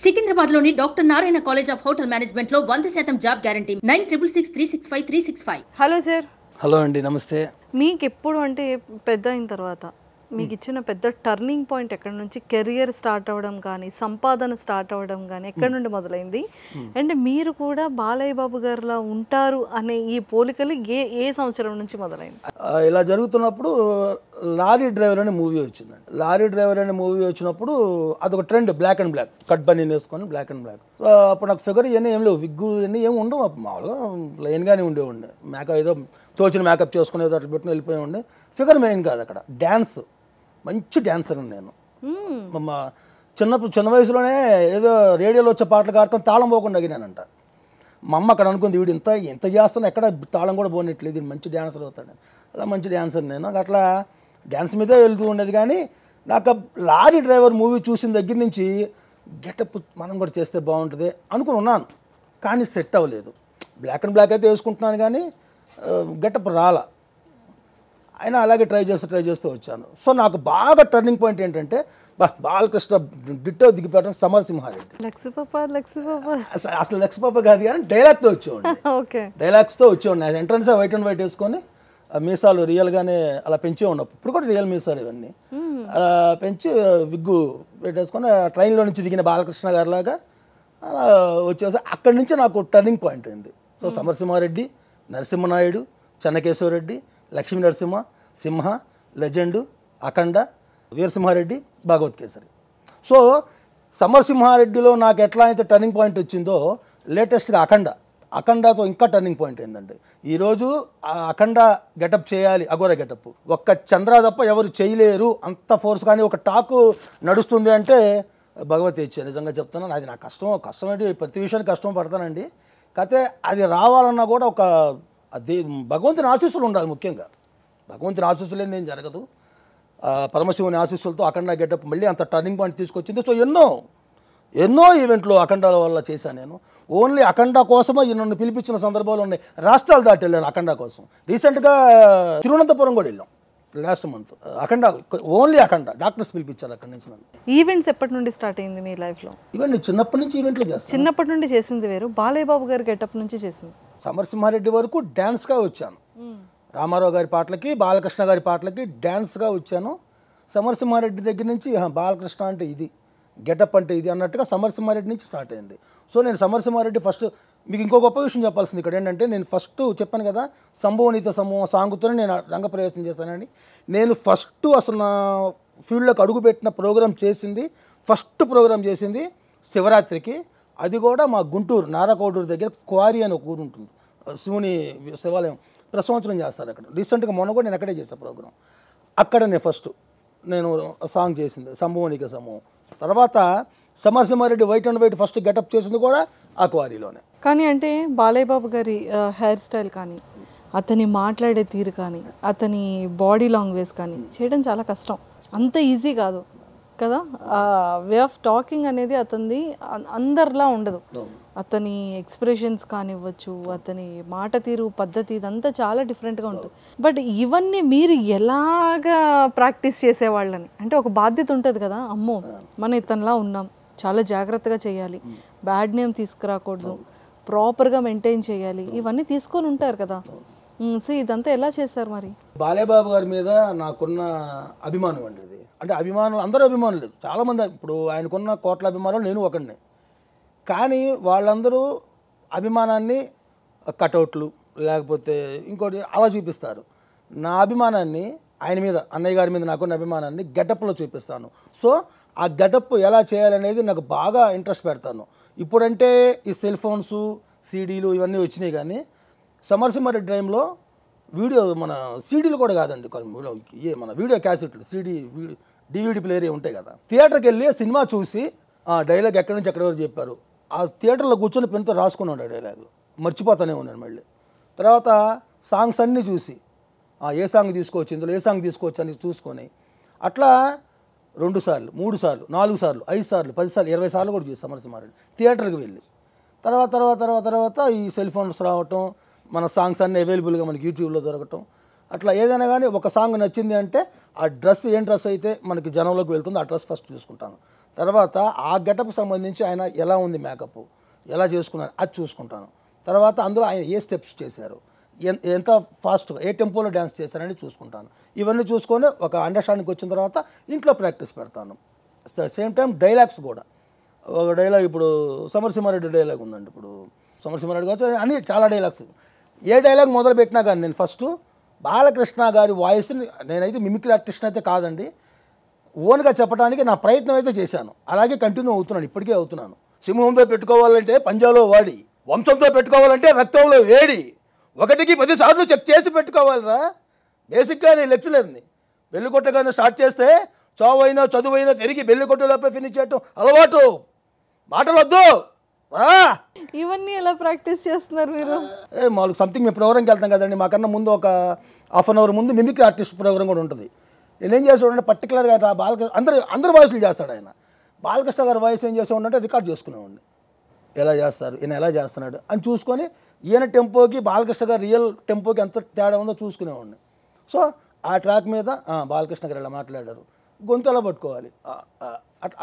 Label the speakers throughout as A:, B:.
A: సికింద్రాబాద్లోని doctor Narayana college of hotel మేనేజ్మెంట్లో 100% job guarantee 966365
B: hello sir.
C: Hello అండి, నమస్తే.
B: మీకు ఎప్పుడు అంటే పెద్ద అయిన తర్వాత మీకు ఇచ్చిన పెద్ద టర్నింగ్ పాయింట్ ఎక్కడి నుంచి కెరియర్ స్టార్ట్ అవ్వడం కానీ సంపాదన స్టార్ట్ అవ్వడం కానీ ఎక్కడి నుండి మొదలైంది? అండ్ మీరు కూడా బాలయ్య బాబు గారిలా ఉంటారు అనే ఈ పోలికలు ఏ సంవత్సరం నుంచి మొదలైంది?
C: ఇలా జరుగుతున్నప్పుడు లారీ డ్రైవర్ అనే మూవీ వచ్చిందండి. లారీ డ్రైవర్ అనే మూవీ వచ్చినప్పుడు అదొక trend, black and black, cut బనీన్ వేసుకొని బ్లాక్ అండ్ బ్లాక్. అప్పుడు నాకు ఫిగర్ ఇవన్నీ ఏం లేవు, విగ్గు ఇవన్నీ ఏమి ఉండవు, మామూలుగా ప్లెయిన్గానే ఉండేవండి. మేకప్ ఏదో తోచిన మేకప్ చేసుకుని ఏదో అట్లా పెట్టుకుని వెళ్ళిపోయి ఉండే. ఫిగర్ మెయిన్ కాదు అక్కడ, డ్యాన్స్. మంచి డ్యాన్సర్ నేను. చిన్న వయసులోనే ఏదో రేడియోలో వచ్చే పాటలు ఆడతాను, తాళం పోకుండా అగినానంట. మా అమ్మ అక్కడ అనుకుంది, వీడు ఇంత చేస్తాను, ఎక్కడ తాళం కూడా పోనట్లేదు, ఇది మంచి డ్యాన్సర్ అవుతాడు. అలా మంచి డ్యాన్సర్ నేను. అట్లా డ్యాన్స్ మీదే వెళ్తూ ఉండేది. కానీ నాకు లారీ డ్రైవర్ మూవీ చూసిన దగ్గర నుంచి గెటప్ మనం కూడా చేస్తే బాగుంటుంది అనుకుని ఉన్నాను. కానీ సెట్ అవ్వలేదు. బ్లాక్ అండ్ బ్లాక్ అయితే వేసుకుంటున్నాను కానీ గెటప్ రాలా. అయినా అలాగే ట్రై చేస్తూ వచ్చాను. సో నాకు బాగా టర్నింగ్ పాయింట్ ఏంటంటే బాలకృష్ణ డిట్టో దిగిపోవడం సమరసింహారెడ్డి. అసలు లక్ష్మీపాప కాదు కానీ డైలాగ్తో వచ్చేవాడిని. డైలాగ్స్తో వచ్చేవాడిని. ఎంట్రన్స్ వైట్ అండ్ వైట్ వేసుకొని మీసాలు రియల్గానే అలా పెంచే ఉన్నప్పుడు, ఇప్పుడు కూడా రియల్ మీసాలు ఇవన్నీ అలా పెంచి విగ్గు పెట్టేసుకొని ట్రైన్లో నుంచి దిగిన బాలకృష్ణ గారిలాగా అలా వచ్చేసి అక్కడి నుంచి నాకు టర్నింగ్ పాయింట్ అయింది. సో సమరసింహారెడ్డి, నరసింహనాయుడు, చెన్నకేశవరెడ్డి, లక్ష్మీ నరసింహ, సింహ, లెజెండు, అఖండ, వీరసింహారెడ్డి, భాగవత్ కేసరి. సో సమరసింహారెడ్డిలో నాకు ఎట్లా అయితే టర్నింగ్ పాయింట్ వచ్చిందో లేటెస్ట్గా అఖండతో ఇంకా టర్నింగ్ పాయింట్ ఏంటంటే ఈరోజు ఆ అఖండ గెటప్ చేయాలి, అఘోర గెటప్. ఒక్క చంద్ర తప్ప ఎవరు చేయలేరు అంత ఫోర్స్. కానీ ఒక టాకు నడుస్తుంది అంటే భగవతి ఇచ్చే. నిజంగా చెప్తున్నాను, అది నాకు కష్టం ఏంటి, ప్రతి విషయానికి కష్టం పడతానండి. కాకపోతే అది రావాలన్నా కూడా ఒక అది భగవంతుని ఆశీస్సులు ఉండాలి. ముఖ్యంగా భగవంతుని ఆశీస్సులు ఏం జరగదు. పరమశివుని ఆశీస్సులతో అఖండ గెటప్ మళ్ళీ అంత టర్నింగ్ పాయింట్ తీసుకొచ్చింది. సో ఎన్నో ఈవెంట్లు అఖండాల వల్ల చేశాను నేను. ఓన్లీ అఖండ కోసమే నన్ను పిలిపించిన సందర్భాలు ఉన్నాయి. రాష్ట్రాలు దాటి వెళ్ళాను అఖండ కోసం. రీసెంట్గా తిరువనంతపురం కూడా వెళ్ళాం లాస్ట్ మంత్. ఓన్లీ అఖండ డాక్టర్స్ పిలిపించారు అక్కడి నుంచి నన్ను.
B: ఈవెంట్స్ ఎప్పటి నుండి స్టార్ట్ అయింది మీ లైఫ్లో?
C: ఈవెంట్ చిన్నప్పటి నుంచి ఈవెంట్లు చేస్తాను.
B: చిన్నప్పటి నుండి చేసింది వేరు, బాలయ్య బాబు గారి గెటప్ నుంచి చేసింది.
C: సమరసింహారెడ్డి వరకు డ్యాన్స్గా వచ్చాను. రామారావు గారి పాటలకి, బాలకృష్ణ గారి పాటలకి డ్యాన్స్గా వచ్చాను. సమరసింహారెడ్డి దగ్గర నుంచి బాలకృష్ణ అంటే ఇది, గెటప్ అంటే ఇది అన్నట్టుగా సమరసింహారెడ్డి నుంచి స్టార్ట్ అయింది. సో నేను సమరసింహారెడ్డి ఫస్ట్. మీకు ఇంకో గొప్ప విషయం చెప్పాల్సింది ఇక్కడ ఏంటంటే, నేను ఫస్ట్ చెప్పాను కదా సంభవనీత సమూహం సాంగుతోనే నేను రంగప్రవేశం చేశానని. నేను ఫస్ట్ అసలు నా ఫీల్డ్లోకి అడుగుపెట్టిన ఫస్ట్ ప్రోగ్రామ్ చేసింది శివరాత్రికి. అది కూడా మా గుంటూరు నారాకోడూరు దగ్గర క్వారీ అని ఒక ఊరు ఉంటుంది, శివుని శివాలయం. ప్రతి సంవత్సరం చేస్తారు అక్కడ. రీసెంట్గా మొన్న కూడా నేను అక్కడే చేసే ప్రోగ్రాం. అక్కడ నేను సాంగ్ చేసింది సంభవనిక సమూహం. తర్వాత Samarasimha Reddy white and white first getup చేసింది కూడా ఆ క్వారీలోనే.
B: కానీ అంటే బాలయ్య బాబు గారి హెయిర్ స్టైల్ కానీ, అతని మాట్లాడే తీరు కానీ, అతని బాడీ లాంగ్వేజ్ కానీ చేయడం చాలా కష్టం, అంత ఈజీ కాదు కదా. వే ఆఫ్ టాకింగ్ అనేది అతనిది అందరిలా ఉండదు. అతని ఎక్స్ప్రెషన్స్ కానివ్వచ్చు, అతని మాట తీరు, పద్ధతి, ఇదంతా చాలా డిఫరెంట్గా ఉంటుంది. బట్ ఇవన్నీ మీరు ఎలాగా ప్రాక్టీస్ చేసేవాళ్ళని? అంటే ఒక బాధ్యత ఉంటుంది కదా, అమ్మో మనం ఇతనిలా ఉన్నాం, చాలా జాగ్రత్తగా చేయాలి, బ్యాడ్ నేమ్ తీసుకురాకూడదు, ప్రాపర్గా మెయింటైన్ చేయాలి, ఇవన్నీ తీసుకొని ఉంటారు కదా. సో ఇదంతా ఎలా చేస్తారు మరి?
C: బాలయ్య బాబు గారి మీద నాకున్న అభిమానం అండి ఇది. అంటే అభిమానులు అందరూ అభిమానులు, చాలామంది. ఇప్పుడు ఆయనకున్న కోట్ల అభిమానులు నేను ఒకడిని. కానీ వాళ్ళందరూ అభిమానాన్ని కటౌట్లు లేకపోతే ఇంకోటి అలా చూపిస్తారు. నా అభిమానాన్ని ఆయన మీద, అన్నయ్య గారి మీద నాకున్న అభిమానాన్ని గెటప్లో చూపిస్తాను. సో ఆ గెటప్ ఎలా చేయాలనేది నాకు బాగా ఇంట్రెస్ట్ పెడతాను. ఇప్పుడంటే ఈ సెల్ ఫోన్స్, సీడీలు ఇవన్నీ వచ్చినాయి. కానీ సమరసింహారెడ్డి టైంలో మన సీడీలు కూడా కాదండి, మన వీడియో క్యాసెట్లు, డివిడి ప్లేయర్ ఉంటాయి కదా. థియేటర్కి వెళ్ళి సినిమా చూసి ఆ డైలాగ్ ఎక్కడి నుంచి ఎక్కడి వరకు చెప్పారు, ఆ థియేటర్లో కూర్చొని పెన్తో రాసుకున్నాడు ఆ డైలాగ్, మర్చిపోతానే ఉన్నాను మళ్ళీ. తర్వాత సాంగ్స్ అన్నీ చూసి ఏ సాంగ్ తీసుకోవచ్చు, ఇందులో ఏ సాంగ్ తీసుకోవచ్చు అని చూసుకొని అట్లా 2 సార్లు, 3 సార్లు, 4 సార్లు, 5 సార్లు, 10 సార్లు, 20 సార్లు కూడా చూసి సమరసింహారెడ్డి థియేటర్కి వెళ్ళి. తర్వాత ఈ సెల్ ఫోన్స్ రావటం, మన సాంగ్స్ అన్నీ అవైలబుల్గా మనకి యూట్యూబ్లో దొరకటం. అట్లా ఏదైనా కానీ ఒక సాంగ్ నచ్చింది అంటే ఆ డ్రెస్ ఏం డ్రెస్ అయితే మనకి జనంలోకి వెళ్తుందో ఆ డ్రెస్ ఫస్ట్ చూసుకుంటాను. తర్వాత ఆ గెటప్కి సంబంధించి ఆయన ఎలా ఉంది మేకప్, ఎలా చేసుకున్నారు అది చూసుకుంటాను. తర్వాత అందులో ఆయన ఏ స్టెప్స్ చేశారు, ఎంత ఫాస్ట్గా ఏ టెంపోలో డ్యాన్స్ చేశారని చూసుకుంటాను. ఇవన్నీ చూసుకొని ఒక అండర్స్టాండింగ్కి వచ్చిన తర్వాత ఇంట్లో ప్రాక్టీస్ పెడతాను. సేమ్ టైం డైలాగ్స్ కూడా. ఒక డైలాగ్ ఇప్పుడు సమరసింహారెడ్డి డైలాగ్ ఉందండి. ఇప్పుడు సమరసింహారెడ్డి కావచ్చు అన్ని చాలా డైలాగ్స్. ఏ డైలాగ్ మొదలు పెట్టినా కానీ నేను ఫస్ట్ బాలకృష్ణ గారి వాయిస్ని, నేనైతే మిమిక్రీ ఆర్టిస్ట్ అయితే కాదండి, ఓన్గా చెప్పడానికి నా ప్రయత్నం అయితే చేశాను. అలాగే కంటిన్యూ అవుతున్నాను, ఇప్పటికే అవుతున్నాను. సింహంతో పెట్టుకోవాలంటే పంజాలో వాడి, వంశంతో పెట్టుకోవాలంటే రక్తంలో వేడి, 1కి 10 సార్లు చెక్ చేసి పెట్టుకోవాలిరా. బేసిక్గా నేను లెక్చరర్ని. బెల్లి కొట్టగానే స్టార్ట్ చేస్తే చావైనా చదువైనా తిరిగి బెల్లి కొట్టలోపే ఫినిష్ చేయటం అలవాటు. మాటలు వద్దు.
B: ఇవన్నీ ఎలా ప్రాక్టీస్ చేస్తున్నారు మీరు?
C: మాకు సంథింగ్ మేము ప్రోగ్రామ్కి వెళ్తాం కదండి, మాకన్నా ముందు ఒక హాఫ్ అన్ అవర్ ముందు మిమిక్రీ ఆర్టిస్ట్ ప్రోగ్రామ్ కూడా ఉంటుంది. నేనేం చేసేవాడంటే పర్టికులర్గా బాలకృష్ణ అందరి వాయిస్లు చేస్తాడు ఆయన. బాలకృష్ణ గారి వాయిస్ ఏం చేసేవాడంటే రికార్డ్ చేసుకునేవాడిని. ఎలా చేస్తారు, ఈయన ఎలా చేస్తున్నాడు అని చూసుకొని ఈయన టెంపోకి బాలకృష్ణ గారు రియల్ టెంపోకి ఎంత తేడా ఉందో చూసుకునేవాడిని. సో ఆ ట్రాక్ మీద బాలకృష్ణ గారు ఎలా మాట్లాడారు, గొంతు ఎలా పట్టుకోవాలి,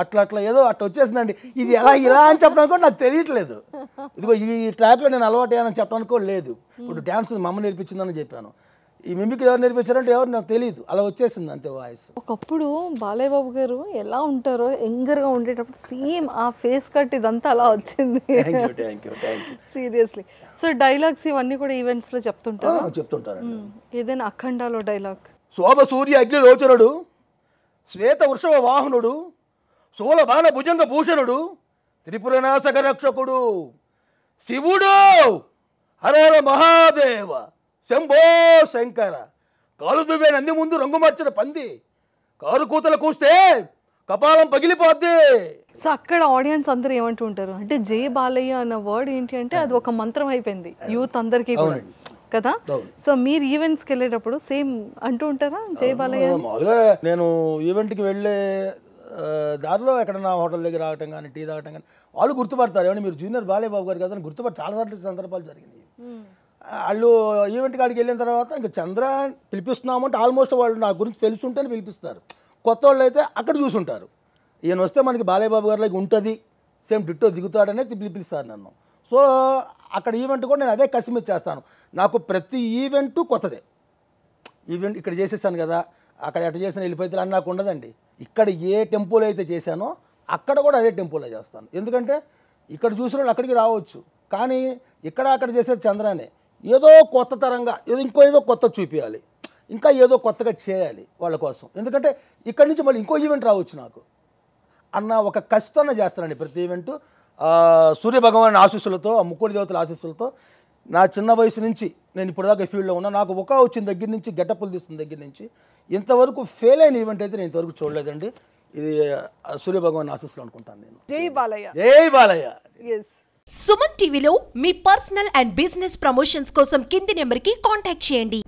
C: అట్లా ఏదో అట్లా వచ్చేసిందండి. ఇది ఇలా అని చెప్పడానికి కూడా నాకు తెలియట్లేదు. ఇదిగో ఈ ట్రాక్లో నేను అలవాటు అయ్యానని చెప్పడానికి కూడా లేదు. ఇప్పుడు డ్యాన్స్ మా అమ్మ నేర్పించిందని చెప్పాను. ఈ మిమిక్రీ ఎవరు నేర్పించారంటే ఎవరు నాకు తెలియదు, అలా వచ్చేసింది అంతే వాయిస్.
B: ఒకప్పుడు బాలయ్య బాబు గారు ఎలా ఉంటారో యంగర్గా ఉండేటప్పుడు సేమ్ ఆ ఫేస్ కట్ ఇదంతా అలా వచ్చింది.
C: Thank you
B: seriously. So dialogues ఇవన్నీ కూడా ఈవెంట్స్లో
C: చెప్తుంటారు.
B: ఏదైనా అఖండాలో డైలాగ్.
C: శోభ సూర్య అగ్నిలోచనుడు, శ్వేత వృషభ వాహనుడు, శూల బాల భుజంగ భూషణుడు, త్రిపురనాశక రక్షకుడు, శివుడు, హరహర మహాదేవ, శంభో శంకర, కాలు దువ్వే నంది ముందు రంగు మార్చిన పంది, కారు కూతలు కూస్తే కపాలం పగిలిపోద్ది.
B: సో అక్కడ ఆడియన్స్ అందరూ ఏమంటూ ఉంటారు అంటే జై బాలయ్య అన్న వర్డ్ ఏంటి అంటే అది ఒక మంత్రం అయిపోయింది యూత్ అందరికీ కూడా కదా. సో మీరు ఈవెంట్స్కి వెళ్ళేటప్పుడు సేమ్ అంటూ ఉంటారా జై బాలయ్య?
C: మామూలుగా నేను ఈవెంట్కి వెళ్ళే దారిలో ఎక్కడన్నా హోటల్ దగ్గర ఆగటం కానీ టీ తాగటం కానీ వాళ్ళు గుర్తుపడతారు. ఏమన్నా మీరు జూనియర్ బాలయ్య బాబు గారు కదా అని గుర్తుపడి చాలాసార్లు సందర్భాలు జరిగినాయి. వాళ్ళు ఈవెంట్ కాడికి వెళ్ళిన తర్వాత ఇంకా చంద్ర పిలిపిస్తున్నాము అంటే ఆల్మోస్ట్ వాళ్ళు నా గురించి తెలుసుంటేనే పిలిపిస్తారు. కొత్త వాళ్ళు అయితే అక్కడ చూసుంటారు, ఈయన వస్తే మనకి బాలయ్య బాబు గారిలోకి ఉంటుంది, సేమ్ డిట్టో దిగుతాడనే పిలిపిస్తారు నన్ను. సో అక్కడ ఈవెంట్ కూడా నేను అదే కసిమిట్ చేస్తాను. నాకు ప్రతి ఈవెంటు కొత్తదే. ఈవెంట్ ఇక్కడ చేసేసాను కదా, అక్కడ ఎట్ట చేసిన వెళ్ళిపోతే అని నాకు ఉండదండి. ఇక్కడ ఏ టెంపోలో అయితే చేశానో అక్కడ కూడా అదే టెంపోలో చేస్తాను. ఎందుకంటే ఇక్కడ చూసిన వాళ్ళు అక్కడికి రావచ్చు, కానీ ఇక్కడ అక్కడ చేసేది చంద్రానే. ఏదో కొత్త తరంగా ఏదో కొత్త చూపించాలి, ఇంకా ఏదో కొత్తగా చేయాలి వాళ్ళ కోసం. ఎందుకంటే ఇక్కడి నుంచి మళ్ళీ ఇంకో ఈవెంట్ రావచ్చు నాకు అన్న ఒక కసితోనే చేస్తానండి ప్రతి ఈవెంటు. సూర్యభగవాన్ ఆశీస్సులతో, ఆ ముక్కోడి దేవతల ఆశీస్సులతో నా చిన్న వయసు నుంచి నేను ఇప్పటిదాకా ఫీల్డ్లో ఉన్నా. నాకు ఒక వచ్చిన దగ్గర నుంచి గెటప్పులు తీస్తున్న దగ్గర నుంచి ఇంతవరకు ఫెయిల్ అయిన ఈవెంట్ అయితే నేను ఇంతవరకు చూడలేదండి. ఇది సూర్యభగవాన్ ఆశీస్సులు అనుకుంటాను నేను.
B: జై బాలయ్య.
C: జై బాలయ్య.
D: సుమన్ టీవీలో మీ పర్సనల్ అండ్ బిజినెస్ ప్రమోషన్స్ కోసం కింది నెంబర్కి కాంటాక్ట్ చేయండి.